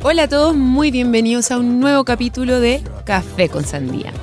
Hola a todos, muy bienvenidos a un nuevo capítulo de Café con Sandía.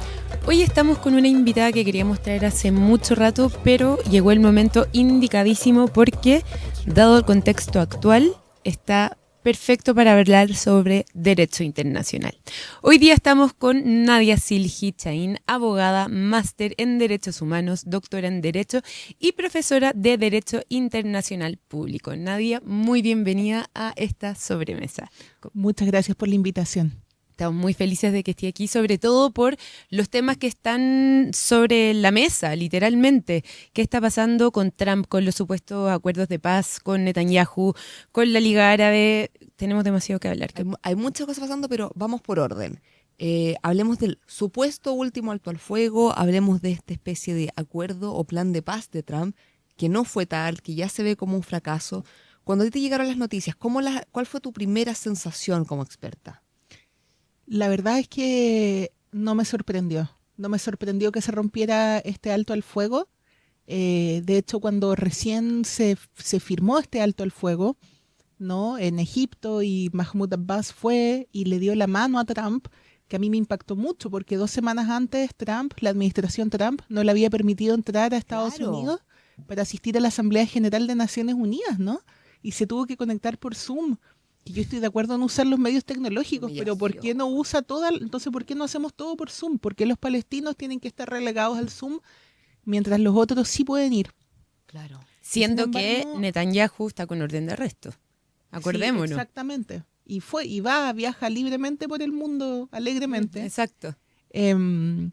Hoy estamos con una invitada que queríamos traer hace mucho rato, pero llegó el momento indicadísimo porque, dado el contexto actual, está perfecto para hablar sobre derecho internacional. Hoy día estamos con Nadia Silgi Chaín, abogada, máster en Derechos Humanos, doctora en Derecho y profesora de Derecho Internacional Público. Nadia, muy bienvenida a esta sobremesa. Muchas gracias por la invitación. Estamos muy felices de que esté aquí, sobre todo por los temas que están sobre la mesa, literalmente. ¿Qué está pasando con Trump, con los supuestos acuerdos de paz, con Netanyahu, con la Liga Árabe? Tenemos demasiado que hablar. Hay muchas cosas pasando, pero vamos por orden. Hablemos del supuesto último alto al fuego, hablemos de esta especie de acuerdo o plan de paz de Trump, que no fue tal, que ya se ve como un fracaso. Cuando a ti te llegaron las noticias, ¿cuál fue tu primera sensación como experta? La verdad es que no me sorprendió. No me sorprendió que se rompiera este alto al fuego. De hecho, cuando recién se firmó este alto al fuego, ¿no? En Egipto, y Mahmoud Abbas fue y le dio la mano a Trump, que a mí me impactó mucho, porque 2 semanas antes la administración Trump, no le había permitido entrar a Estados Claro. Unidos para asistir a la Asamblea General de Naciones Unidas, ¿no? Y se tuvo que conectar por Zoom. Y yo estoy de acuerdo en usar los medios tecnológicos, pero ¿por qué no usa entonces por qué no hacemos todo por Zoom? ¿Por qué los palestinos tienen que estar relegados al Zoom mientras los otros sí pueden ir? Claro. Siendo Sin que embargo, Netanyahu está con orden de arresto. Acordémonos. Sí, exactamente. Viaja libremente por el mundo alegremente. Exacto. Em,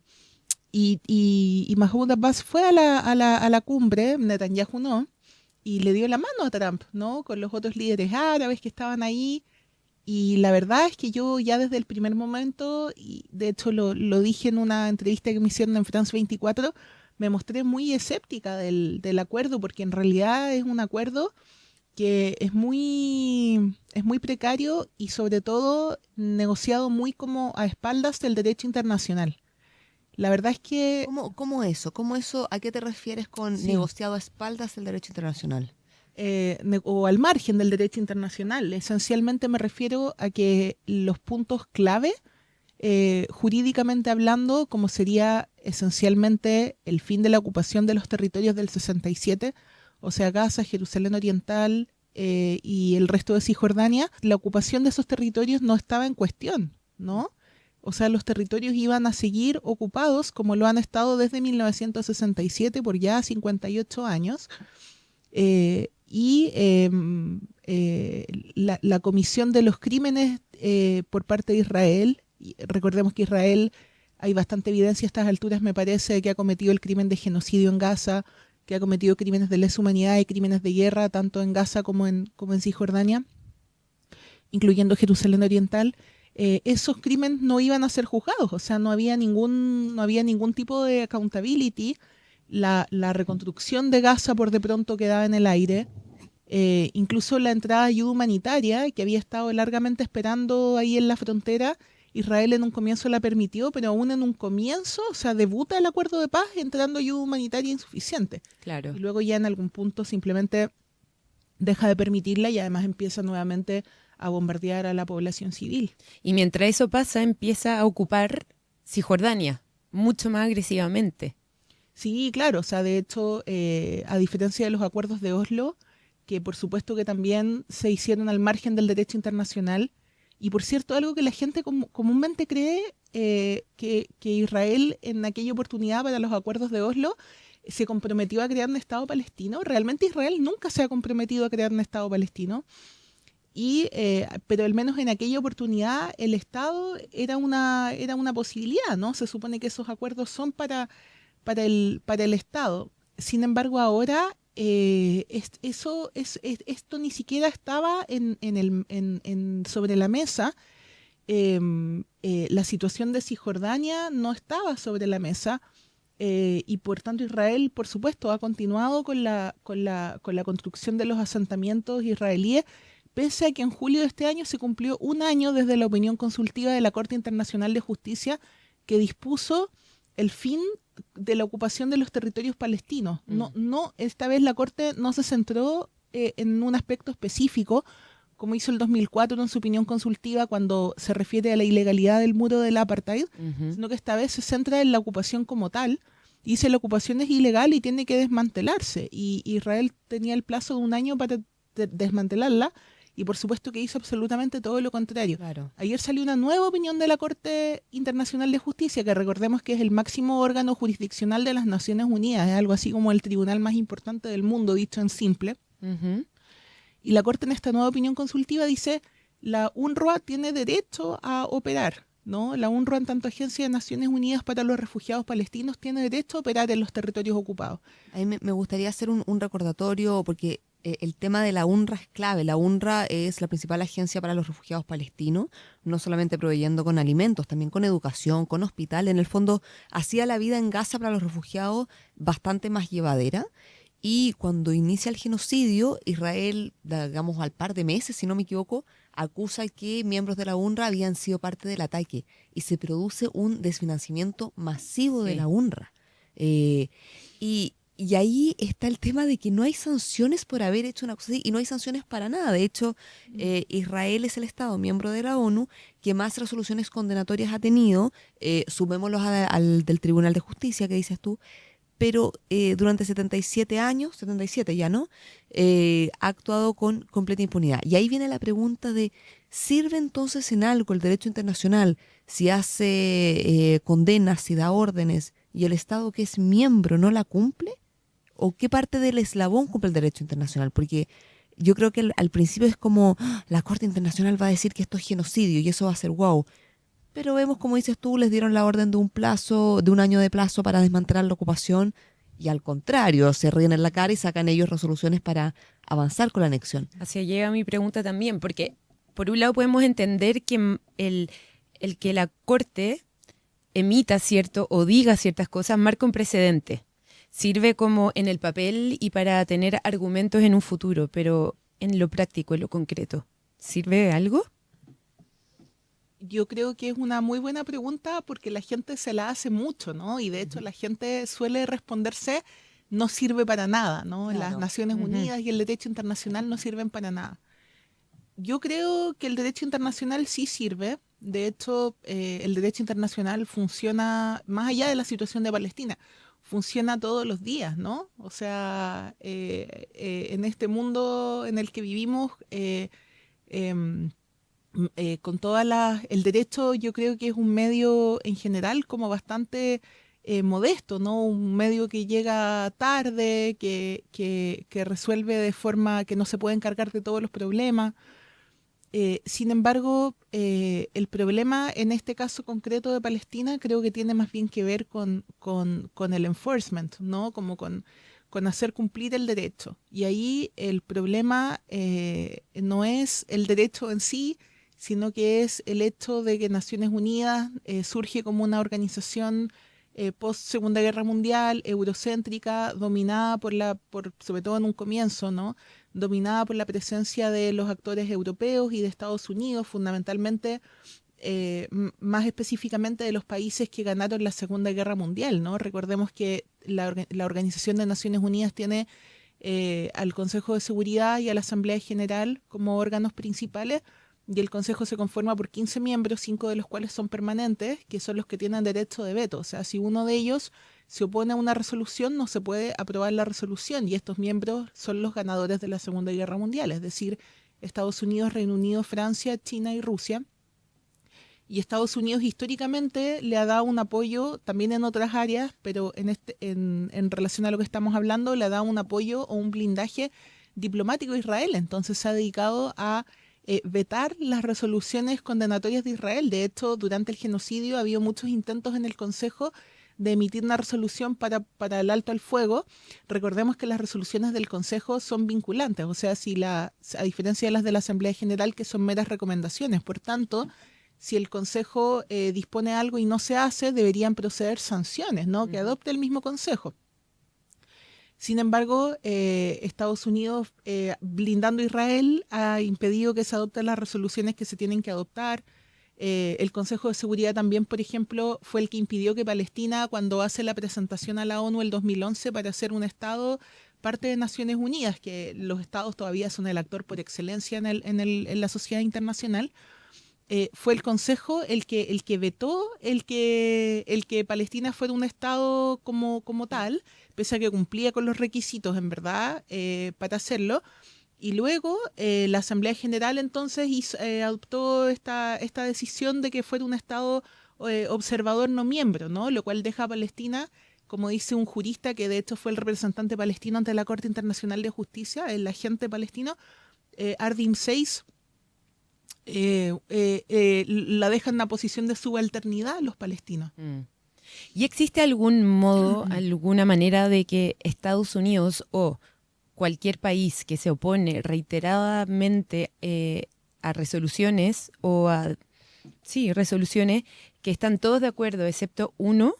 y Mahmoud Abbas fue a la cumbre, Netanyahu no, y le dio la mano a Trump, ¿no? Con los otros líderes árabes que estaban ahí. Y la verdad es que yo ya desde el primer momento, y de hecho lo dije en una entrevista que me hicieron en France 24, me mostré muy escéptica del acuerdo, porque en realidad es un acuerdo que es muy precario y sobre todo negociado muy como a espaldas del derecho internacional. La verdad es que ¿Cómo eso? ¿Cómo eso? ¿A qué te refieres con sí, negociado a espaldas del derecho internacional? o al margen del derecho internacional. Esencialmente me refiero a que los puntos clave, jurídicamente hablando, como sería esencialmente el fin de la ocupación de los territorios del 67, o sea, Gaza, Jerusalén Oriental y el resto de Cisjordania, la ocupación de esos territorios no estaba en cuestión, ¿no? O sea, los territorios iban a seguir ocupados como lo han estado desde 1967 por ya 58 años. La comisión de los crímenes por parte de Israel, y recordemos que Israel, hay bastante evidencia a estas alturas, me parece, que ha cometido el crimen de genocidio en Gaza, que ha cometido crímenes de lesa humanidad y crímenes de guerra, tanto en Gaza como en Cisjordania, incluyendo Jerusalén Oriental. Esos crímenes no iban a ser juzgados, o sea, no había ningún tipo de accountability. La reconstrucción de Gaza por de pronto quedaba en el aire. Incluso la entrada de ayuda humanitaria, que había estado largamente esperando ahí en la frontera, Israel en un comienzo la permitió, pero aún en un comienzo, o sea, debuta el acuerdo de paz entrando ayuda humanitaria insuficiente. Claro. Y luego ya en algún punto simplemente deja de permitirla y además empieza nuevamente a bombardear a la población civil. Y mientras eso pasa, empieza a ocupar Cisjordania mucho más agresivamente. Sí, claro, o sea, de hecho, a diferencia de los acuerdos de Oslo, que por supuesto que también se hicieron al margen del derecho internacional, y por cierto, algo que la gente comúnmente cree, que Israel en aquella oportunidad para los acuerdos de Oslo se comprometió a crear un Estado palestino. Realmente Israel nunca se ha comprometido a crear un Estado palestino, pero al menos en aquella oportunidad el Estado era una posibilidad, ¿no? Se supone que esos acuerdos son para el Estado. Sin embargo, ahora esto ni siquiera estaba sobre la mesa. La situación de Cisjordania no estaba sobre la mesa, y por tanto Israel, por supuesto, ha continuado con la construcción de los asentamientos israelíes, pese a que en julio de este año se cumplió un año desde la opinión consultiva de la Corte Internacional de Justicia, que dispuso el fin de la ocupación de los territorios palestinos. Esta vez la Corte no se centró en un aspecto específico, como hizo el 2004 en su opinión consultiva cuando se refiere a la ilegalidad del muro del apartheid, sino que esta vez se centra en la ocupación como tal. Dice la ocupación es ilegal y tiene que desmantelarse. Y Israel tenía el plazo de un año para desmantelarla y por supuesto que hizo absolutamente todo lo contrario. Claro. Ayer salió una nueva opinión de la Corte Internacional de Justicia, que recordemos que es el máximo órgano jurisdiccional de las Naciones Unidas, es algo así como el tribunal más importante del mundo, dicho en simple. Y la Corte en esta nueva opinión consultiva dice la UNRWA tiene derecho a operar, ¿no? La UNRWA, en tanto agencia de Naciones Unidas para los Refugiados Palestinos, tiene derecho a operar en los territorios ocupados. A mí me gustaría hacer un recordatorio porque el tema de la UNRWA es clave. La UNRWA es la principal agencia para los refugiados palestinos, no solamente proveyendo con alimentos, también con educación, con hospital. En el fondo, hacía la vida en Gaza para los refugiados bastante más llevadera. Y cuando inicia el genocidio, Israel, digamos al par de meses, si no me equivoco, acusa que miembros de la UNRWA habían sido parte del ataque y se produce un desfinanciamiento masivo de la UNRWA. Y ahí está el tema de que no hay sanciones por haber hecho una cosa así y no hay sanciones para nada. De hecho, Israel es el Estado miembro de la ONU que más resoluciones condenatorias ha tenido, sumémoslos al del Tribunal de Justicia que dices tú, pero durante 77 años, 77 ya, ¿no? Ha actuado con completa impunidad. Y ahí viene la pregunta de, ¿sirve entonces en algo el derecho internacional si hace condenas, si da órdenes y el Estado que es miembro no la cumple? ¿O qué parte del eslabón cumple el derecho internacional? Porque yo creo que al principio es como, la Corte Internacional va a decir que esto es genocidio y eso va a ser wow. Pero vemos, como dices tú, les dieron la orden de un año de plazo para desmantelar la ocupación y al contrario, se ríen en la cara y sacan ellos resoluciones para avanzar con la anexión. Hacia llega mi pregunta también, porque por un lado podemos entender que el que la Corte emita cierto o diga ciertas cosas marca un precedente. Sirve como en el papel y para tener argumentos en un futuro, pero en lo práctico, en lo concreto, ¿sirve de algo? Yo creo que es una muy buena pregunta porque la gente se la hace mucho, ¿no? Y de hecho la gente suele responderse, no sirve para nada, ¿no? Claro. Las Naciones Unidas y el derecho internacional no sirven para nada. Yo creo que el derecho internacional sí sirve. De hecho, el derecho internacional funciona más allá de la situación de Palestina. Funciona todos los días, ¿no? O sea, en este mundo en el que vivimos, con el derecho, yo creo que es un medio en general como bastante modesto, ¿no? Un medio que llega tarde, que resuelve de forma que no se puede encargar de todos los problemas. Sin embargo, el problema en este caso concreto de Palestina creo que tiene más bien que ver con el enforcement, ¿no? Como con hacer cumplir el derecho. Y ahí el problema no es el derecho en sí, sino que es el hecho de que Naciones Unidas surge como una organización post Segunda Guerra Mundial, eurocéntrica, dominada sobre todo en un comienzo, ¿no? Dominada por la presencia de los actores europeos y de Estados Unidos, fundamentalmente, más específicamente de los países que ganaron la Segunda Guerra Mundial, ¿no? Recordemos que la Organización de Naciones Unidas tiene al Consejo de Seguridad y a la Asamblea General como órganos principales, y el Consejo se conforma por 15 miembros, 5 de los cuales son permanentes, que son los que tienen derecho de veto. O sea, si uno de ellos se opone a una resolución, no se puede aprobar la resolución, y estos miembros son los ganadores de la Segunda Guerra Mundial, es decir, Estados Unidos, Reino Unido, Francia, China y Rusia. Y Estados Unidos históricamente le ha dado un apoyo también en otras áreas, pero en relación a lo que estamos hablando, le ha dado un apoyo o un blindaje diplomático a Israel. Entonces se ha dedicado a vetar las resoluciones condenatorias de Israel. De hecho, durante el genocidio había muchos intentos en el Consejo de emitir una resolución para el alto al fuego. Recordemos que las resoluciones del Consejo son vinculantes, o sea, a diferencia de las de la Asamblea General, que son meras recomendaciones. Por tanto, si el Consejo dispone algo y no se hace, deberían proceder sanciones, ¿no? Que adopte el mismo Consejo. Sin embargo, Estados Unidos, blindando a Israel, ha impedido que se adopten las resoluciones que se tienen que adoptar. El Consejo de Seguridad también, por ejemplo, fue el que impidió que Palestina, cuando hace la presentación a la ONU el 2011 para ser un Estado, parte de Naciones Unidas, que los estados todavía son el actor por excelencia en la sociedad internacional, fue el Consejo el que vetó el que Palestina fuera un estado como tal, pese a que cumplía con los requisitos en verdad para hacerlo. Y luego la Asamblea General entonces adoptó esta decisión de que fuera un estado observador no miembro, ¿no? Lo cual deja a Palestina, como dice un jurista que de hecho fue el representante palestino ante la Corte Internacional de Justicia, el agente palestino, Ardim Seis, la dejan en una posición de subalternidad a los palestinos. ¿Y existe algún modo, alguna manera de que Estados Unidos o cualquier país que se opone reiteradamente a resoluciones resoluciones que están todos de acuerdo excepto uno,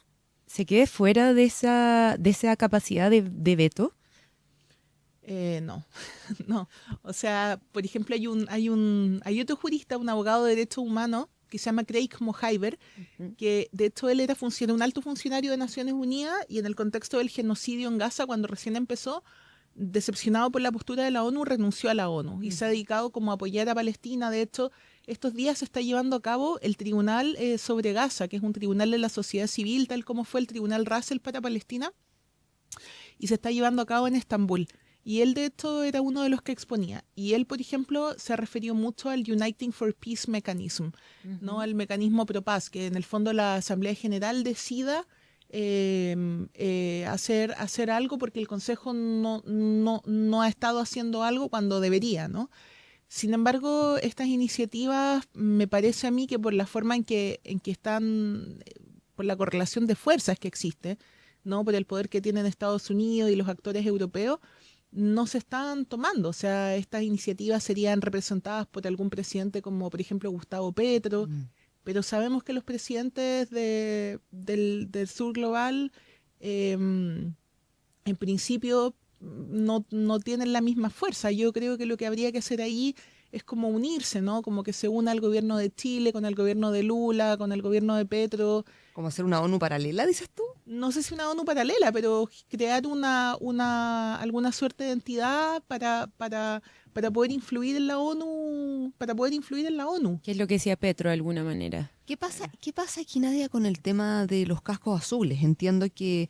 se quede fuera de esa capacidad de veto? No, no. O sea, por ejemplo, hay otro jurista, un abogado de derechos humanos, que se llama Craig Mohiber, que de hecho él era un alto funcionario de Naciones Unidas y en el contexto del genocidio en Gaza, cuando recién empezó, decepcionado por la postura de la ONU, renunció a la ONU y se ha dedicado como a apoyar a Palestina. De hecho, estos días se está llevando a cabo el tribunal sobre Gaza, que es un tribunal de la sociedad civil, tal como fue el tribunal Russell para Palestina, y se está llevando a cabo en Estambul. Y él, de hecho, era uno de los que exponía. Y él, por ejemplo, se refirió mucho al Uniting for Peace Mechanism, ¿no? Al mecanismo pro paz, que en el fondo la Asamblea General decida hacer algo porque el Consejo no ha estado haciendo algo cuando debería, ¿no? Sin embargo, estas iniciativas me parece a mí que por la forma en que están, por la correlación de fuerzas que existe, ¿no? Por el poder que tienen Estados Unidos y los actores europeos, no se están tomando. O sea, estas iniciativas serían representadas por algún presidente como, por ejemplo, Gustavo Petro, pero sabemos que los presidentes del sur global, en principio, no tienen la misma fuerza. Yo creo que lo que habría que hacer ahí es como unirse, ¿no? Como que se una el gobierno de Chile con el gobierno de Lula, con el gobierno de Petro. ¿Como hacer una ONU paralela, dices tú? No sé si una ONU paralela, pero crear alguna suerte de entidad para poder influir en la ONU, ¿Qué es lo que decía Petro de alguna manera? ¿Qué pasa aquí, Nadia, con el tema de los cascos azules? Entiendo que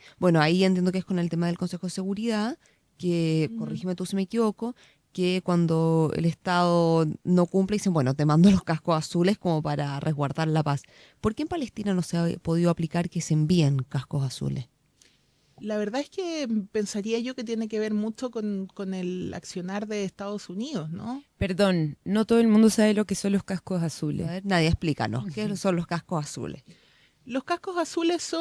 es con el tema del Consejo de Seguridad, que, corrígeme tú si me equivoco, que cuando el Estado no cumple, dicen, bueno, te mando los cascos azules como para resguardar la paz. ¿Por qué en Palestina no se ha podido aplicar que se envíen cascos azules? La verdad es que pensaría yo que tiene que ver mucho con el accionar de Estados Unidos, ¿no? Perdón, no todo el mundo sabe lo que son los cascos azules. A ver, Nadia, explícanos, ¿qué son los cascos azules? Los cascos azules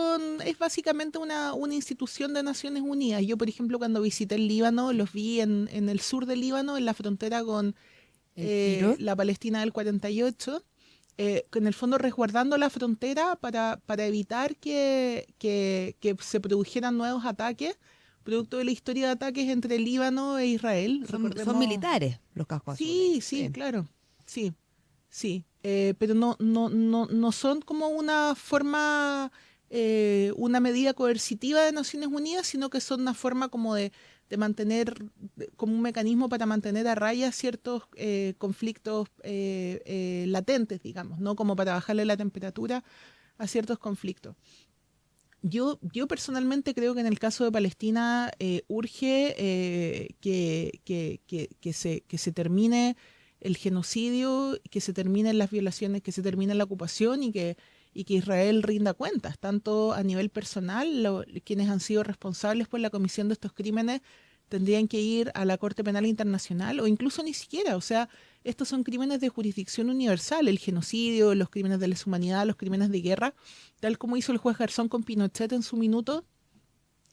es básicamente una institución de Naciones Unidas. Yo, por ejemplo, cuando visité el Líbano, los vi en el sur del Líbano, en la frontera con la Palestina del 48, en el fondo resguardando la frontera para evitar que se produjeran nuevos ataques, producto de la historia de ataques entre Líbano e Israel. Son militares los cascos azules. Sí, claro, sí. Sí, pero no son como una forma, una medida coercitiva de Naciones Unidas, sino que son una forma como de mantener, como un mecanismo para mantener a raya ciertos conflictos latentes, digamos, ¿no? Como para bajarle la temperatura a ciertos conflictos. Yo personalmente creo que en el caso de Palestina urge que se termine el genocidio, que se terminen las violaciones, que se termine la ocupación y que Israel rinda cuentas, tanto a nivel personal, quienes han sido responsables por la comisión de estos crímenes tendrían que ir a la Corte Penal Internacional o incluso ni siquiera, o sea, estos son crímenes de jurisdicción universal, el genocidio, los crímenes de lesa humanidad, los crímenes de guerra, tal como hizo el juez Garzón con Pinochet en su minuto.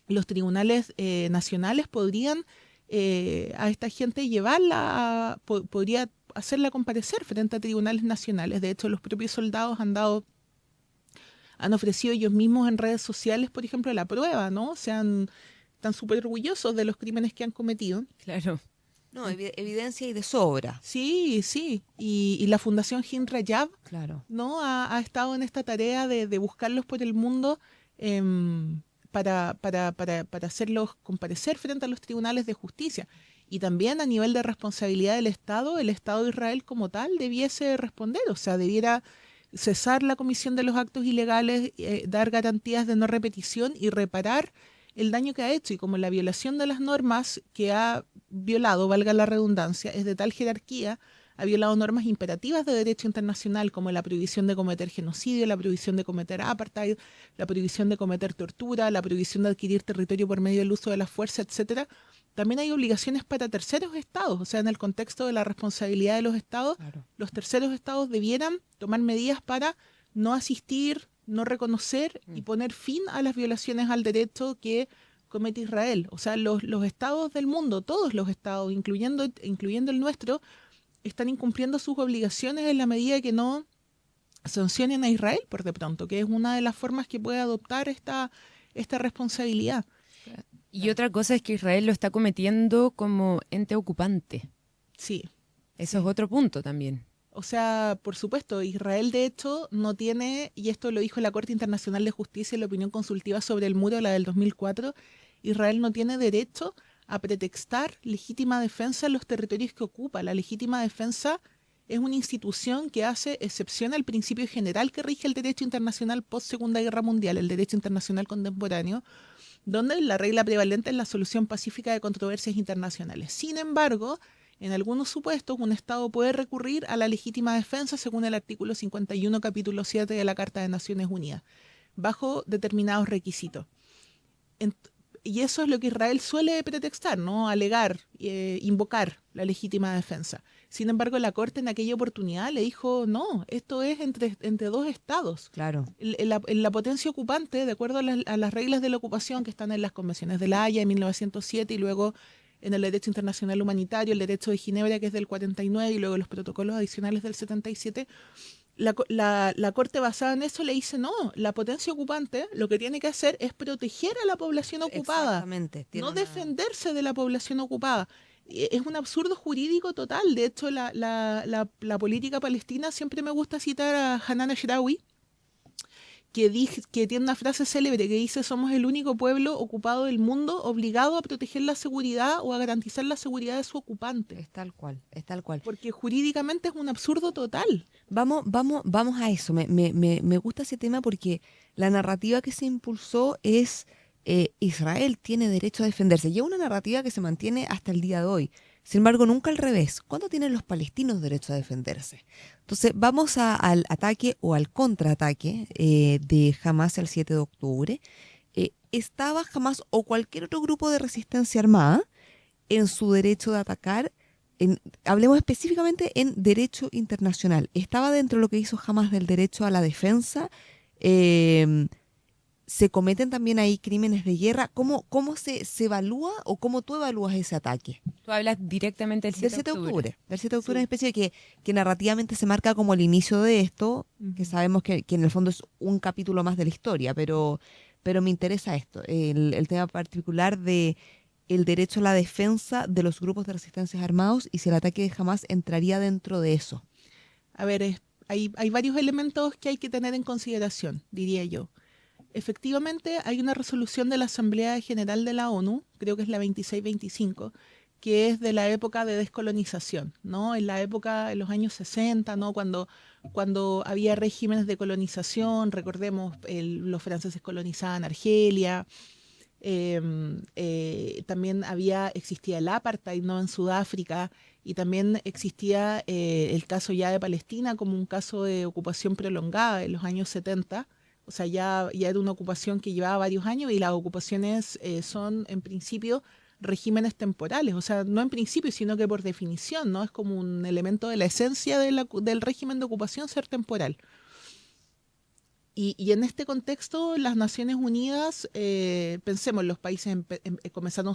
Los tribunales nacionales podrían a esta gente llevarla, podría hacerla comparecer frente a tribunales nacionales. De hecho, los propios soldados han ofrecido ellos mismos en redes sociales, por ejemplo, la prueba, ¿no? Están súper orgullosos de los crímenes que han cometido. Claro. No, evidencia y de sobra. Sí. Y la Fundación Hin Rajab, claro, ¿no? Ha estado en esta tarea de buscarlos por el mundo para hacerlos comparecer frente a los tribunales de justicia. Y también a nivel de responsabilidad del Estado, el Estado de Israel como tal debiese responder, o sea, debiera cesar la comisión de los actos ilegales, dar garantías de no repetición y reparar el daño que ha hecho. Y como la violación de las normas que ha violado, valga la redundancia, es de tal jerarquía, ha violado normas imperativas de derecho internacional como la prohibición de cometer genocidio, la prohibición de cometer apartheid, la prohibición de cometer tortura, la prohibición de adquirir territorio por medio del uso de la fuerza, etcétera. También hay obligaciones para terceros estados, o sea, en el contexto de la responsabilidad de los estados, Claro. los terceros estados debieran tomar medidas para no asistir, no reconocer y poner fin a las violaciones al derecho que comete Israel. O sea, los estados del mundo, todos los estados, incluyendo el nuestro, están incumpliendo sus obligaciones en la medida que no sancionen a Israel por de pronto, que es una de las formas que puede adoptar esta responsabilidad. Y otra cosa es que Israel lo está cometiendo como ente ocupante. Sí. Eso es otro punto también. O sea, por supuesto, Israel de hecho no tiene, y esto lo dijo la Corte Internacional de Justicia en la opinión consultiva sobre el muro, la del 2004, Israel no tiene derecho a pretextar legítima defensa en los territorios que ocupa. La legítima defensa es una institución que hace excepción al principio general que rige el derecho internacional post Segunda Guerra Mundial, el derecho internacional contemporáneo, donde la regla prevalente es la solución pacífica de controversias internacionales. Sin embargo, en algunos supuestos, un Estado puede recurrir a la legítima defensa según el artículo 51, capítulo 7 de la Carta de Naciones Unidas, bajo determinados requisitos. Y eso es lo que Israel suele pretextar, ¿no? Alegar, invocar la legítima defensa. Sin embargo, la Corte en aquella oportunidad le dijo, no, esto es entre dos estados. Claro. La potencia ocupante, de acuerdo a las reglas de la ocupación que están en las convenciones de La Haya de 1907 y luego en el derecho internacional humanitario, el derecho de Ginebra, que es del 49, y luego los protocolos adicionales del 77, la Corte basada en eso le dice, no, la potencia ocupante lo que tiene que hacer es proteger a la población ocupada, Exactamente. no defenderse de la población ocupada. Es un absurdo jurídico total. De hecho, la política palestina, siempre me gusta citar a Hanan Ashrawi, que tiene una frase célebre que dice: somos el único pueblo ocupado del mundo obligado a proteger la seguridad o a garantizar la seguridad de su ocupante. Es tal cual, es tal cual. Porque jurídicamente es un absurdo total. Vamos a eso. Me gusta ese tema porque la narrativa que se impulsó es Israel tiene derecho a defenderse. Y es una narrativa que se mantiene hasta el día de hoy. Sin embargo, nunca al revés. ¿Cuándo tienen los palestinos derecho a defenderse? Entonces, vamos al ataque o al contraataque de Hamas el 7 de octubre. ¿Estaba Hamas o cualquier otro grupo de resistencia armada en su derecho de atacar? Hablemos específicamente en derecho internacional. ¿Estaba dentro de lo que hizo Hamas del derecho a la defensa? ¿Se cometen también ahí crímenes de guerra? ¿Cómo se evalúa o cómo tú evalúas ese ataque? Tú hablas directamente del 7 de octubre. Del 7 de octubre Sí. en especie que narrativamente se marca como el inicio de esto, que sabemos que en el fondo es un capítulo más de la historia, pero me interesa esto, el tema particular de el derecho a la defensa de los grupos de resistencia armados y si el ataque de Hamas entraría dentro de eso. A ver, hay varios elementos que hay que tener en consideración, diría yo. Efectivamente, hay una resolución de la Asamblea General de la ONU, creo que es la 2625, que es de la época de descolonización, ¿no? En la época, en los años 60, ¿no? Cuando había regímenes de colonización, recordemos, los franceses colonizaban Argelia, también existía el apartheid, ¿no? En Sudáfrica, y también existía el caso ya de Palestina como un caso de ocupación prolongada en los años 70. O sea, ya era una ocupación que llevaba varios años y las ocupaciones son, en principio, regímenes temporales. O sea, no en principio, sino que por definición, ¿no? Es como un elemento de la esencia del régimen de ocupación ser temporal. Y en este contexto, las Naciones Unidas, pensemos, los países comenzaron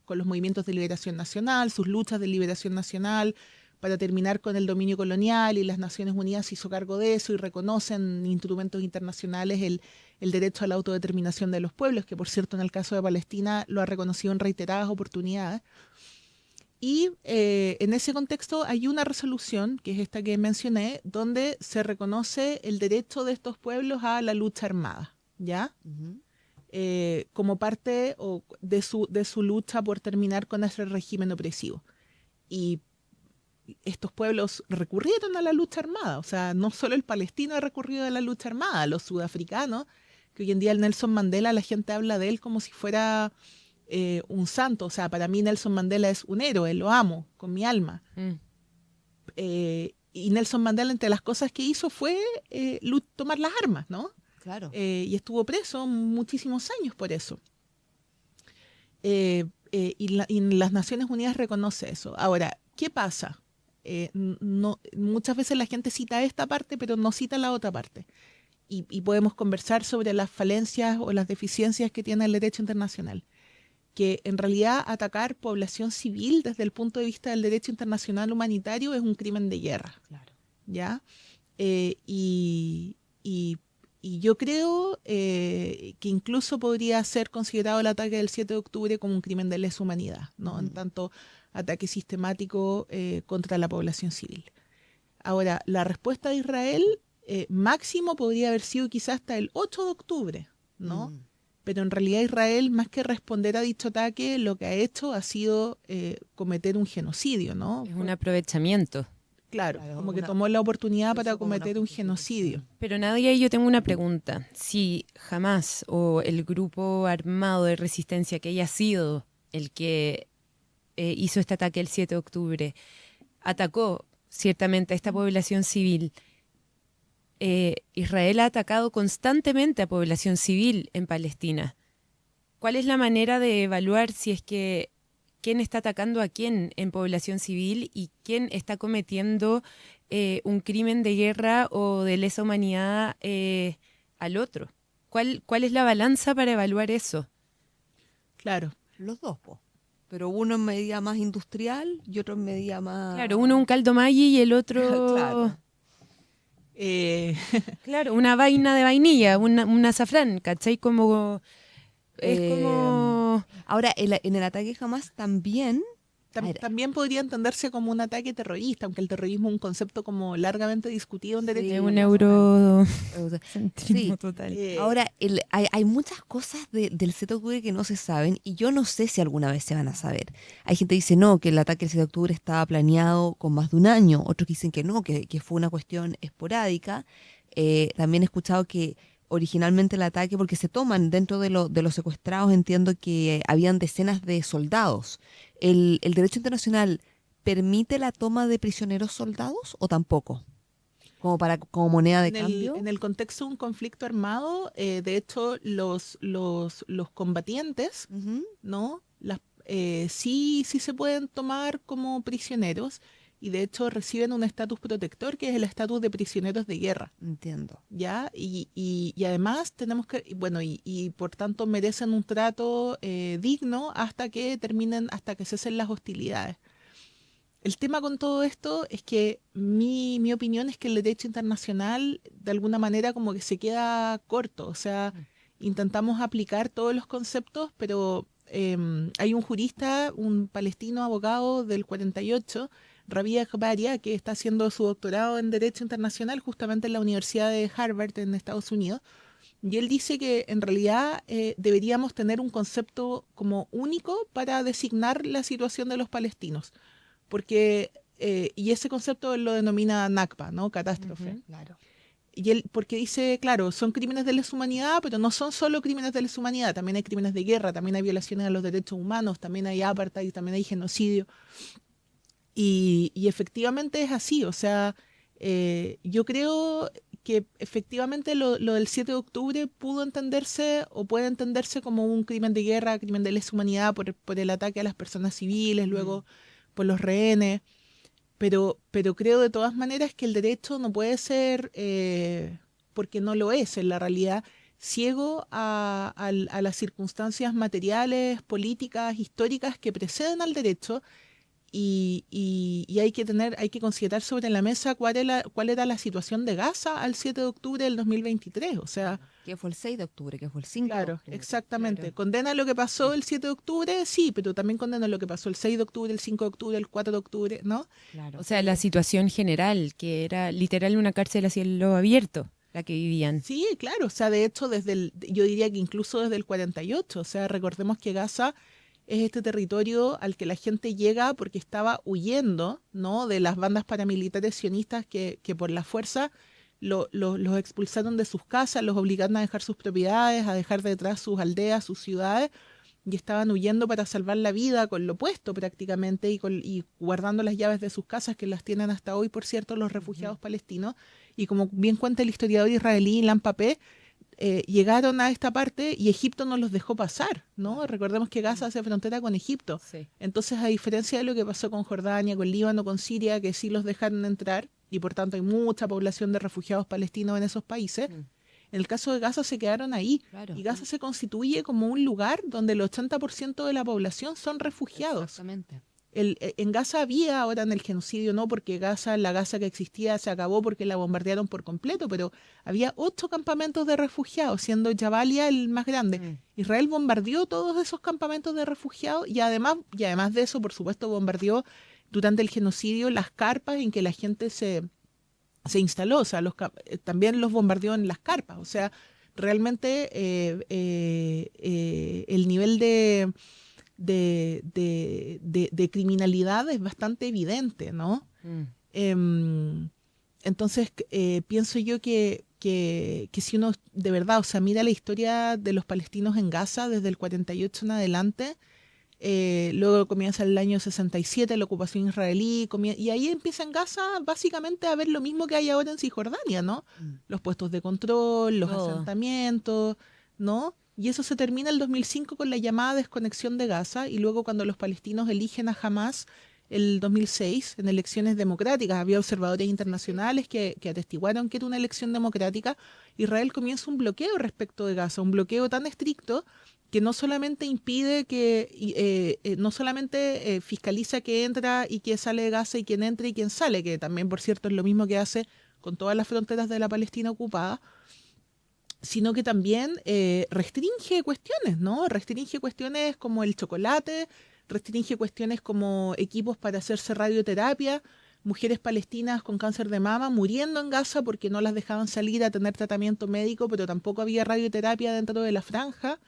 con los movimientos de liberación nacional, sus luchas de liberación nacional, para terminar con el dominio colonial, y las Naciones Unidas se hizo cargo de eso y reconocen instrumentos internacionales el derecho a la autodeterminación de los pueblos, que por cierto en el caso de Palestina lo ha reconocido en reiteradas oportunidades. Y en ese contexto hay una resolución, que es esta que mencioné, donde se reconoce el derecho de estos pueblos a la lucha armada, ¿ya? Uh-huh. como parte de su lucha por terminar con ese régimen opresivo. Y estos pueblos recurrieron a la lucha armada, o sea, no solo el palestino ha recurrido a la lucha armada, los sudafricanos, que hoy en día el Nelson Mandela, la gente habla de él como si fuera un santo, o sea, para mí Nelson Mandela es un héroe, lo amo con mi alma. Y Nelson Mandela, entre las cosas que hizo fue tomar las armas, ¿no? Claro. Y estuvo preso muchísimos años por eso. Y las Naciones Unidas reconoce eso. Ahora, ¿qué pasa? Muchas veces la gente cita esta parte, pero no cita la otra parte. Y podemos conversar sobre las falencias o las deficiencias que tiene el derecho internacional. Que en realidad atacar población civil desde el punto de vista del derecho internacional humanitario es un crimen de guerra. Claro. ¿Ya? Y yo creo que incluso podría ser considerado el ataque del 7 de octubre como un crimen de lesa humanidad, ¿no? En tanto ataque sistemático contra la población civil. Ahora, la respuesta de Israel máximo podría haber sido quizás hasta el 8 de octubre, ¿no? Pero en realidad Israel, más que responder a dicho ataque, lo que ha hecho ha sido cometer un genocidio, ¿no? Es un aprovechamiento. Claro, como que tomó la oportunidad para como una cometer un genocidio. Pero Nadia, yo tengo una pregunta. Si Hamás o el grupo armado de resistencia que haya sido el que hizo este ataque el 7 de octubre, atacó ciertamente a esta población civil, Israel ha atacado constantemente a población civil en Palestina. ¿Cuál es la manera de evaluar si es que quién está atacando a quién en población civil y quién está cometiendo un crimen de guerra o de lesa humanidad al otro? ¿Cuál es la balanza para evaluar eso? Claro. Los dos, po. Pero uno en medida más industrial y otro en medida más... Claro, uno un caldo Maggi y el otro... Claro. Claro, una vaina de vainilla, un azafrán, ¿cachai? Como... Es como... Ahora, en el ataque Hamás también... También podría entenderse como un ataque terrorista, aunque el terrorismo es un concepto como largamente discutido en derecho. Es un euro... Sí. total. Ahora, hay muchas cosas del 7 de octubre que no se saben y yo no sé si alguna vez se van a saber. Hay gente que dice no, que el ataque del 7 de octubre estaba planeado con más de un año. Otros que dicen que no, que fue una cuestión esporádica. También he escuchado que originalmente el ataque, porque se toman dentro de los secuestrados, entiendo que habían decenas de soldados. ¿El derecho internacional permite la toma de prisioneros soldados o tampoco? Como moneda de cambio. En el contexto de un conflicto armado, de hecho, los combatientes, ¿no? Sí se pueden tomar como prisioneros y de hecho reciben un estatus protector que es el estatus de prisioneros de guerra. Entiendo. ¿Ya? Y además tenemos que, bueno, y por tanto merecen un trato digno hasta que cesen las hostilidades. El tema con todo esto es que mi opinión es que el derecho internacional de alguna manera como que se queda corto, o sea, intentamos aplicar todos los conceptos, pero hay un jurista, un palestino abogado del 48, Rabia Akbaria, que está haciendo su doctorado en Derecho Internacional justamente en la Universidad de Harvard en Estados Unidos, y él dice que en realidad deberíamos tener un concepto como único para designar la situación de los palestinos, porque y ese concepto él lo denomina Nakba, ¿no? Catástrofe. Claro. Y él, porque dice, claro, son crímenes de lesa humanidad, pero no son solo crímenes de lesa humanidad, también hay crímenes de guerra, también hay violaciones a los derechos humanos, también hay apartheid, también hay genocidio. Y efectivamente es así, o sea, yo creo que efectivamente lo del 7 de octubre pudo entenderse o puede entenderse como un crimen de guerra, crimen de lesa humanidad por el ataque a las personas civiles, luego por los rehenes, pero creo de todas maneras que el derecho no puede ser, porque no lo es en la realidad, ciego a las circunstancias materiales, políticas, históricas que preceden al derecho. Y hay que considerar sobre la mesa cuál era la situación de Gaza al 7 de octubre del 2023. O sea, Que fue el 6 de octubre, que fue el 5 de claro, octubre. exactamente. Claro. Condena lo que pasó el 7 de octubre, sí, pero también condena lo que pasó el 6 de octubre, el 5 de octubre, el 4 de octubre, ¿no? Claro. O sea, la situación general, que era literal una cárcel a cielo abierto. la que vivían. Sí, claro, o sea, de hecho, yo diría que incluso desde el 48, o sea, recordemos que Gaza es este territorio al que la gente llega porque estaba huyendo, ¿no? De las bandas paramilitares sionistas que por la fuerza los expulsaron de sus casas, los obligaron a dejar sus propiedades, a dejar detrás sus aldeas, sus ciudades, y estaban huyendo para salvar la vida con lo opuesto prácticamente y guardando las llaves de sus casas, que las tienen hasta hoy, por cierto, los refugiados palestinos. Y como bien cuenta el historiador israelí Ilan Papé, llegaron a esta parte y Egipto no los dejó pasar, ¿no? Recordemos que Gaza hace frontera con Egipto. Sí. Entonces, a diferencia de lo que pasó con Jordania, con Líbano, con Siria, que sí los dejaron entrar, y por tanto hay mucha población de refugiados palestinos en esos países, en el caso de Gaza se quedaron ahí. Claro. Y Gaza se constituye como un lugar donde el 80% de la población son refugiados. Exactamente. En Gaza había, ahora en el genocidio no, porque la Gaza que existía se acabó porque la bombardearon por completo, pero había 8 campamentos de refugiados, siendo Jabalia el más grande. Israel bombardeó todos esos campamentos de refugiados y además de eso, por supuesto, bombardeó durante el genocidio las carpas en que la gente se instaló, o sea, también los bombardeó en las carpas, o sea, realmente el nivel de criminalidad es bastante evidente, ¿no? Entonces, pienso yo que si uno de verdad, o sea, mira la historia de los palestinos en Gaza desde el 48 en adelante, luego comienza el año 67, la ocupación israelí, y ahí empieza en Gaza básicamente a ver lo mismo que hay ahora en Cisjordania, ¿no? Los puestos de control, los asentamientos, ¿no? Y eso se termina el 2005 con la llamada desconexión de Gaza, y luego cuando los palestinos eligen a Hamas el 2006 en elecciones democráticas, había observadores internacionales que atestiguaron que era una elección democrática, Israel comienza un bloqueo respecto de Gaza, un bloqueo tan estricto que no solamente impide no solamente fiscaliza que entra y que sale de Gaza y quién entra y quién sale, que también, por cierto, es lo mismo que hace con todas las fronteras de la Palestina ocupada, sino que también restringe cuestiones, ¿no? Restringe cuestiones como el chocolate, restringe cuestiones como equipos para hacerse radioterapia, mujeres palestinas con cáncer de mama muriendo en Gaza porque no las dejaban salir a tener tratamiento médico, pero tampoco había radioterapia dentro de la franja.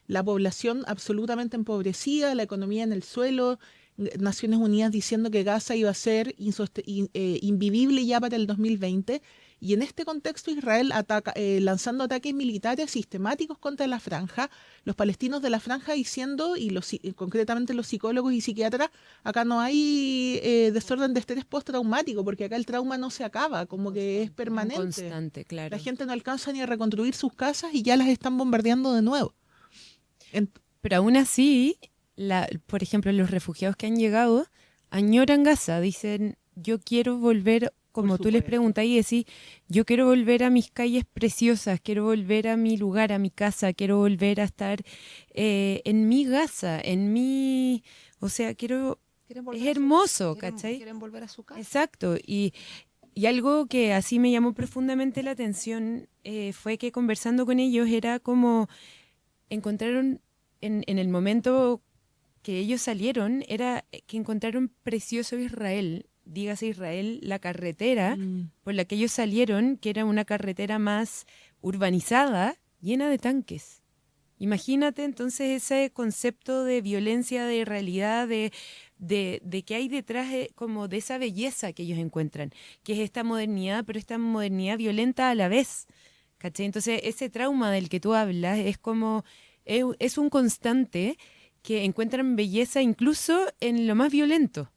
La población absolutamente empobrecida, la economía en el suelo, Naciones Unidas diciendo que Gaza iba a ser invivible ya para el 2020, y en este contexto Israel lanzando ataques militares sistemáticos contra la franja, los palestinos de la franja diciendo, concretamente los psicólogos y psiquiatras, acá no hay desorden de estrés postraumático, porque acá el trauma no se acaba, como que es permanente. Constante, claro. La gente no alcanza ni a reconstruir sus casas y ya las están bombardeando de nuevo. Pero aún así, por ejemplo, los refugiados que han llegado añoran Gaza, dicen, yo quiero volver, como tú les preguntas y decís, yo quiero volver a mis calles preciosas, quiero volver a mi lugar, a mi casa, quiero volver a estar en mi Gaza, o sea, es hermoso, ¿cachai? Quieren volver a su casa. Exacto, y algo que así me llamó profundamente la atención fue que conversando con ellos era como encontraron en el momento que ellos salieron, era que encontraron precioso Israel, dígase Israel, la carretera por la que ellos salieron, que era una carretera más urbanizada, llena de tanques. Imagínate entonces ese concepto de violencia, de realidad, de qué hay detrás como de esa belleza que ellos encuentran, que es esta modernidad, pero esta modernidad violenta a la vez, ¿cachai? Entonces ese trauma del que tú hablas es como, es un constante que encuentran belleza incluso en lo más violento.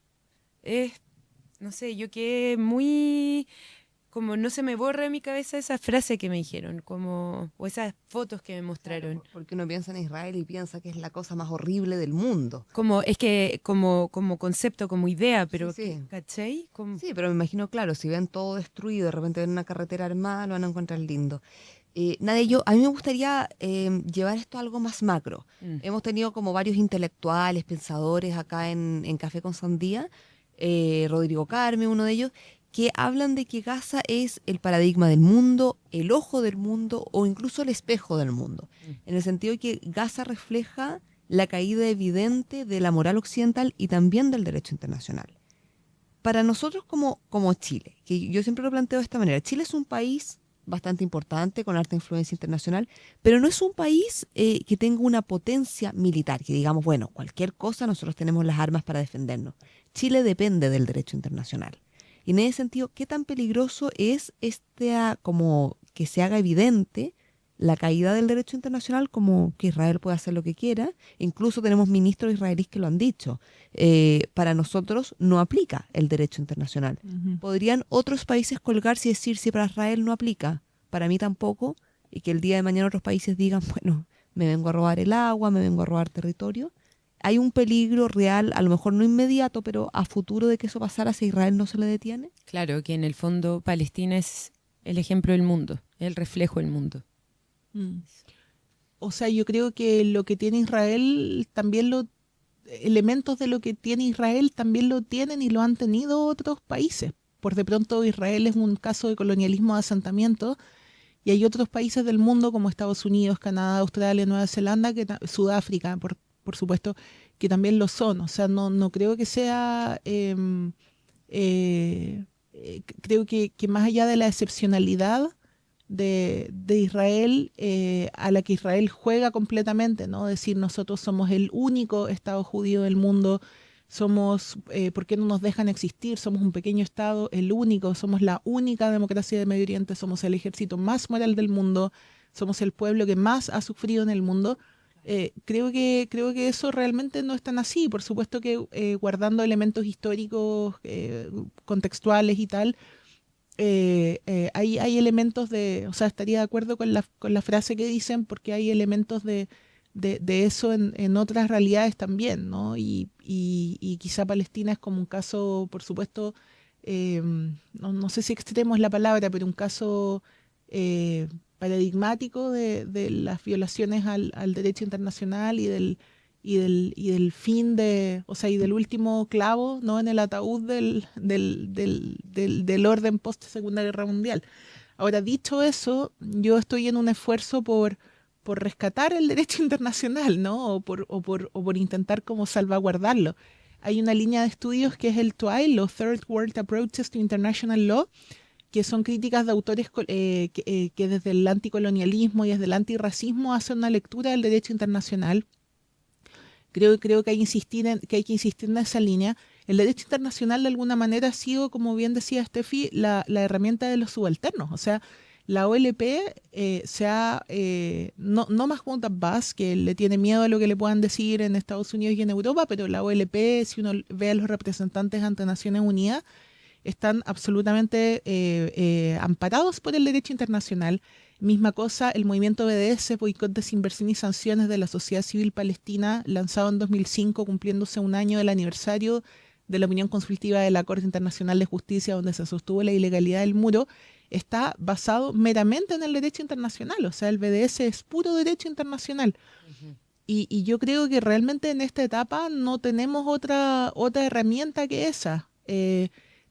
No sé, yo quedé muy, como no se me borra de mi cabeza esa frase que me dijeron, o esas fotos que me mostraron. Claro, porque uno piensa en Israel y piensa que es la cosa más horrible del mundo. Es que como concepto, como idea, pero sí. ¿cachai? Sí, pero me imagino, claro, si ven todo destruido, de repente ven una carretera armada, lo van a encontrar lindo. Nadia, a mí me gustaría llevar esto a algo más macro. Hemos tenido como varios intelectuales, pensadores acá en Café con Sandía, Rodrigo Carme, uno de ellos, que hablan de que Gaza es el paradigma del mundo, el ojo del mundo o incluso el espejo del mundo, en el sentido de que Gaza refleja la caída evidente de la moral occidental y también del derecho internacional. Para nosotros como Chile, que yo siempre lo planteo de esta manera, Chile es un país bastante importante, con alta influencia internacional, pero no es un país que tenga una potencia militar, que digamos, bueno, cualquier cosa nosotros tenemos las armas para defendernos. Chile depende del derecho internacional. Y en ese sentido, ¿qué tan peligroso es como que se haga evidente la caída del derecho internacional, como que Israel puede hacer lo que quiera? Incluso tenemos ministros israelíes que lo han dicho. Para nosotros no aplica el derecho internacional. ¿Podrían otros países colgarse y decir si para Israel no aplica? Para mí tampoco. Y que el día de mañana otros países digan, bueno, me vengo a robar el agua, me vengo a robar territorio. ¿Hay un peligro real, a lo mejor no inmediato, pero a futuro de que eso pasara si a Israel no se le detiene? Claro, que en el fondo Palestina es el ejemplo del mundo, el reflejo del mundo. O sea, yo creo que lo que tiene Israel también elementos de lo que tiene Israel también lo tienen y lo han tenido otros países. Por de pronto Israel es un caso de colonialismo de asentamiento y hay otros países del mundo como Estados Unidos, Canadá, Australia, Nueva Zelanda, Sudáfrica, por supuesto, que también lo son. O sea, no creo que sea... creo que más allá de la excepcionalidad de Israel, a la que Israel juega completamente, ¿no? Decir, nosotros somos el único Estado judío del mundo, ¿por qué no nos dejan existir? Somos un pequeño Estado, el único, somos la única democracia de Medio Oriente, somos el ejército más moral del mundo, somos el pueblo que más ha sufrido en el mundo. Creo que eso realmente no es tan así. Por supuesto que guardando elementos históricos, contextuales y tal, hay elementos o sea, estaría de acuerdo con la frase que dicen, porque hay elementos de eso en otras realidades también, ¿no? Y quizá Palestina es como un caso, por supuesto, no sé si extremo es la palabra, pero un caso paradigmático de las violaciones al derecho internacional y del fin o sea, y del último clavo, ¿no? En el ataúd del orden post Segunda Guerra Mundial. Ahora, dicho eso, yo estoy en un esfuerzo por rescatar el derecho internacional, ¿no? O por intentar como salvaguardarlo. Hay una línea de estudios que es el TWI, los Third World Approaches to International Law, que son críticas de autores que desde el anticolonialismo y desde el antirracismo hacen una lectura del derecho internacional. Creo que hay que insistir en esa línea. El derecho internacional de alguna manera ha sido, como bien decía Steffi, la herramienta de los subalternos. O sea, la OLP no más Mahmoud Abbas, que le tiene miedo a lo que le puedan decir en Estados Unidos y en Europa, pero la OLP, si uno ve a los representantes ante Naciones Unidas, están absolutamente amparados por el derecho internacional. Misma cosa, el movimiento BDS, Boicot, Desinversión y Sanciones de la Sociedad Civil Palestina, lanzado en 2005, cumpliéndose un año del aniversario de la opinión consultiva de la Corte Internacional de Justicia, donde se sostuvo la ilegalidad del muro, está basado meramente en el derecho internacional. O sea, el BDS es puro derecho internacional. Y yo creo que realmente en esta etapa no tenemos otra herramienta que esa.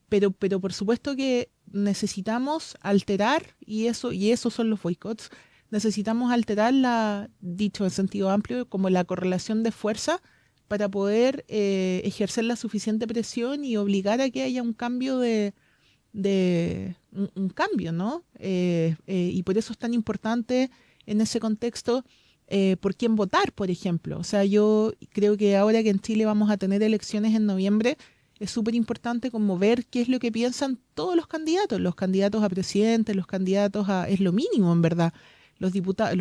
Pero por supuesto que necesitamos alterar, y eso son los boicots, necesitamos alterar dicho en sentido amplio, como la correlación de fuerza para poder ejercer la suficiente presión y obligar a que haya un cambio un cambio, ¿no? Y por eso es tan importante en ese contexto por quién votar, por ejemplo. O sea, yo creo que ahora que en Chile vamos a tener elecciones en noviembre, es súper importante como ver qué es lo que piensan todos los candidatos a presidente, los candidatos es lo mínimo en verdad, los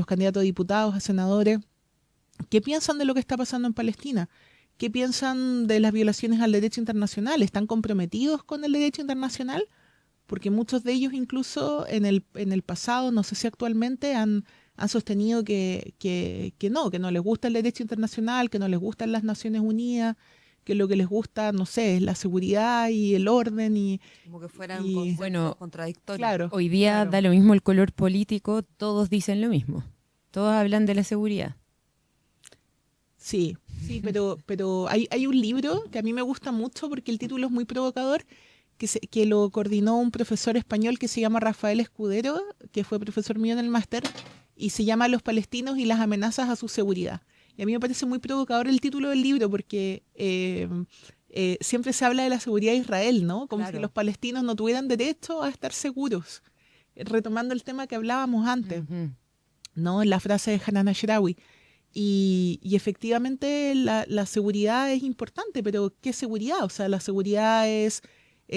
candidatos a diputados, a senadores, qué piensan de lo que está pasando en Palestina, qué piensan de las violaciones al derecho internacional, ¿están comprometidos con el derecho internacional? Porque muchos de ellos incluso en el pasado, no sé si actualmente, han sostenido que no les gusta el derecho internacional, que no les gustan las Naciones Unidas, que lo que les gusta, no sé, es la seguridad y el orden y... Como que fueran contradictorios. Claro, Hoy día da lo mismo el color político, todos dicen lo mismo. Todos hablan de la seguridad. Sí, pero hay un libro que a mí me gusta mucho porque el título es muy provocador, que lo coordinó un profesor español que se llama Rafael Escudero, que fue profesor mío en el máster, y se llama Los palestinos y las amenazas a su seguridad. Y a mí me parece muy provocador el título del libro porque siempre se habla de la seguridad de Israel, ¿no? Como si los palestinos no tuvieran derecho a estar seguros. retomando el tema que hablábamos antes, Ujú. ¿no? La frase de Hanan Ashrawi. Y efectivamente la seguridad es importante, pero ¿qué seguridad? O sea, la seguridad es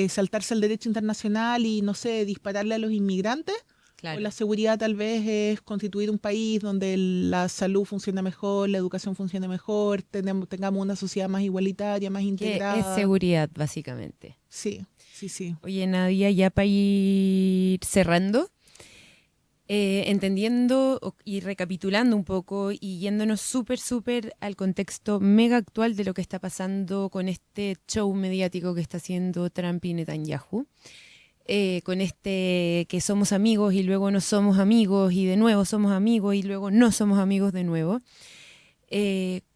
saltarse el derecho internacional y, no sé, dispararle a los inmigrantes. O Claro. la seguridad tal vez es constituir un país donde la salud funcione mejor, la educación funcione mejor, tengamos una sociedad más igualitaria, más Que es integrada. seguridad, básicamente. Sí, sí, sí. Oye, Nadia, ya para ir cerrando, entendiendo y recapitulando un poco y yéndonos súper al contexto mega actual de lo que está pasando con este show mediático que está haciendo Trump y Netanyahu, con este que somos amigos y luego no somos amigos y de nuevo somos amigos y luego no somos amigos de nuevo.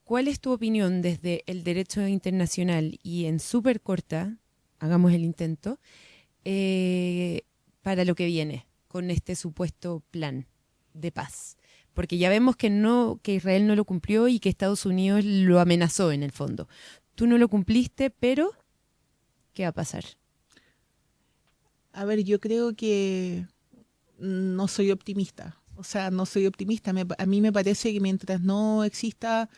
¿Cuál es tu opinión desde el derecho internacional y en súper corta, hagamos el intento, para lo que viene con este supuesto plan de paz? Porque ya vemos que no, que Israel no lo cumplió y que Estados Unidos lo amenazó en el fondo. Tú no lo cumpliste, pero ¿qué va a pasar? A ver, yo creo que no soy optimista. O sea, no soy optimista. A mí me parece que mientras no exista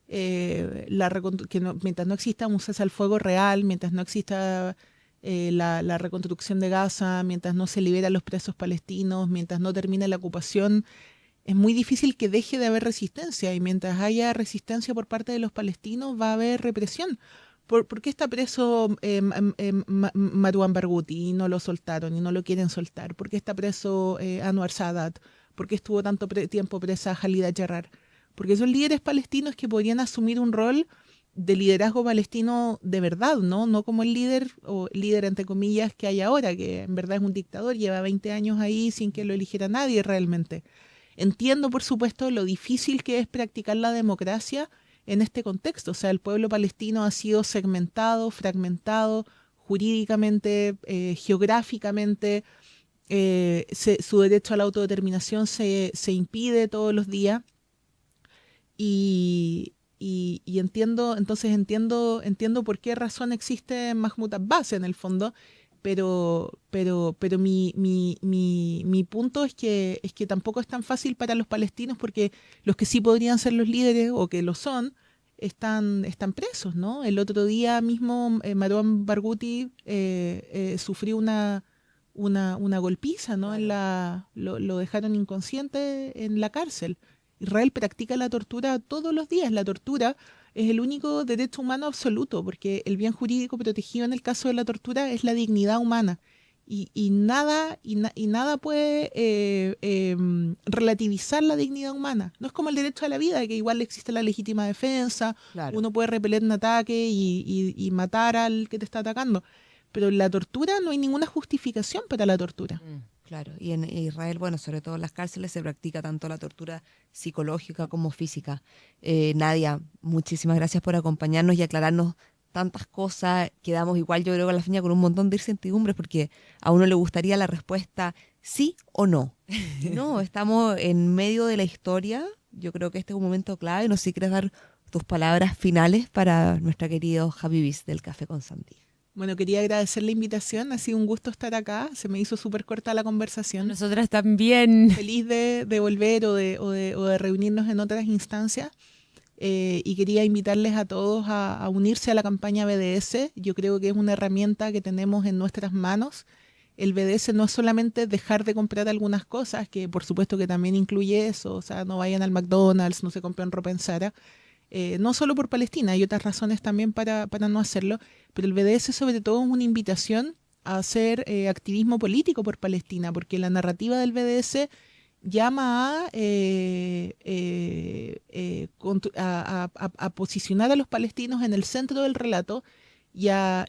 mientras no exista un cese al fuego real, mientras no exista la reconstrucción de Gaza, mientras no se liberan los presos palestinos, mientras no termine la ocupación, es muy difícil que deje de haber resistencia. Y mientras haya resistencia por parte de los palestinos, va a haber represión. ¿Por qué está preso Marwan Barghouti y no lo soltaron y no lo quieren soltar? ¿Por qué está preso Anwar Sadat? ¿Por qué estuvo tanto tiempo presa Khalida Jarrar? Porque son líderes palestinos que podrían asumir un rol de liderazgo palestino de verdad, ¿no? No como el líder, o líder entre comillas, que hay ahora, que en verdad es un dictador, lleva 20 años ahí sin que lo eligiera nadie realmente. Entiendo, por supuesto, lo difícil que es practicar la democracia en este contexto. O sea, el pueblo palestino ha sido segmentado, fragmentado, jurídicamente, geográficamente. Su derecho a la autodeterminación se impide todos los días. Y entiendo por qué razón existe Mahmoud Abbas en el fondo, pero mi punto es que tampoco es tan fácil para los palestinos porque los que sí podrían ser los líderes o que lo son, están presos, ¿no? El otro día mismo Marwan Barghouti sufrió una golpiza, ¿no? Lo dejaron inconsciente en la cárcel. Israel practica la tortura todos los días. La tortura es el único derecho humano absoluto, porque el bien jurídico protegido en el caso de la tortura es la dignidad humana. Y nada puede relativizar la dignidad humana. No es como el derecho a la vida, que igual existe la legítima defensa, Claro. uno puede repeler un ataque y matar al que te está atacando. Pero en la tortura no hay ninguna justificación para la tortura. Claro, y en Israel, bueno, sobre todo en las cárceles se practica tanto la tortura psicológica como física. Nadia, muchísimas gracias por acompañarnos y aclararnos tantas cosas. Quedamos igual, yo creo, a la final con un montón de incertidumbres porque a uno le gustaría la respuesta sí o no. No, estamos en medio de la historia. Yo creo que este es un momento clave. No sé si quieres dar tus palabras finales para nuestra querido Habibis del Café con Sandy. Bueno, quería agradecer la invitación, ha sido un gusto estar acá, se me hizo súper corta la conversación. Nosotras también. Feliz de volver o de reunirnos en otras instancias y quería invitarles a todos a unirse a la campaña BDS. Yo creo que es una herramienta que tenemos en nuestras manos. El BDS no es solamente dejar de comprar algunas cosas, que por supuesto que también incluye eso, o sea, no vayan al McDonald's, no se compren ropa en Zara. No solo por Palestina, hay otras razones también para no hacerlo, pero el BDS sobre todo es una invitación a hacer activismo político por Palestina, porque la narrativa del BDS llama a posicionar a los palestinos en el centro del relato y a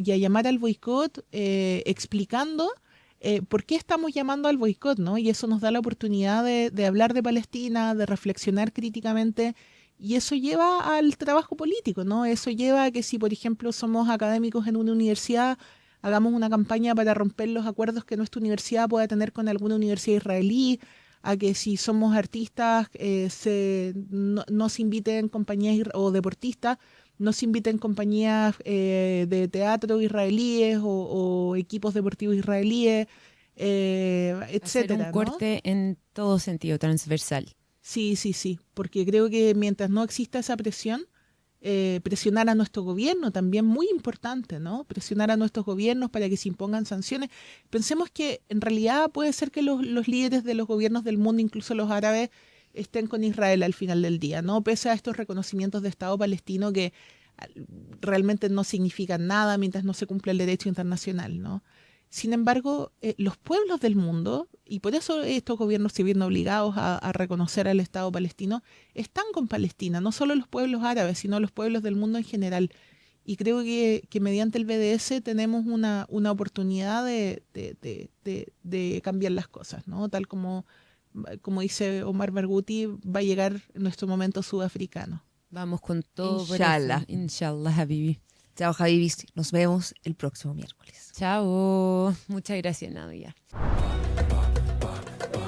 llamar al boicot explicando por qué estamos llamando al boicot, ¿no? Y eso nos da la oportunidad de hablar de Palestina, de reflexionar críticamente. Y eso lleva al trabajo político, ¿no? Eso lleva a que si, por ejemplo, somos académicos en una universidad, hagamos una campaña para romper los acuerdos que nuestra universidad pueda tener con alguna universidad israelí, a que si somos artistas, nos inviten compañías o deportistas, nos inviten compañías de teatro israelíes o equipos deportivos israelíes. Hacer etcétera, un corte en todo sentido, transversal. ¿no? Sí, porque creo que mientras no exista esa presión, presionar a nuestro gobierno también muy importante, ¿no? Presionar a nuestros gobiernos para que se impongan sanciones. Pensemos que en realidad puede ser que los líderes de los gobiernos del mundo, incluso los árabes, estén con Israel al final del día, ¿no? Pese a estos reconocimientos de Estado palestino que realmente no significan nada mientras no se cumple el derecho internacional, ¿no? Sin embargo, los pueblos del mundo, y por eso estos gobiernos se ven obligados a reconocer al Estado palestino, están con Palestina, no solo los pueblos árabes, sino los pueblos del mundo en general. Y creo que mediante el BDS tenemos una oportunidad de cambiar las cosas, ¿no? Tal como dice Omar Barghouti, va a llegar nuestro momento sudafricano. Vamos con todo Inshallah. por eso. Inshallah, Habibi. Chao, Habibis. Nos vemos el próximo miércoles. Chao. Muchas gracias, Nadia.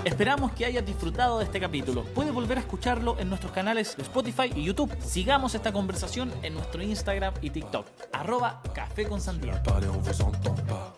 Esperamos que hayas disfrutado de este capítulo. Puedes volver a escucharlo en nuestros canales de Spotify y YouTube. Sigamos esta conversación en nuestro Instagram y TikTok. @Café con Sandía. Parler, on vous entend pas.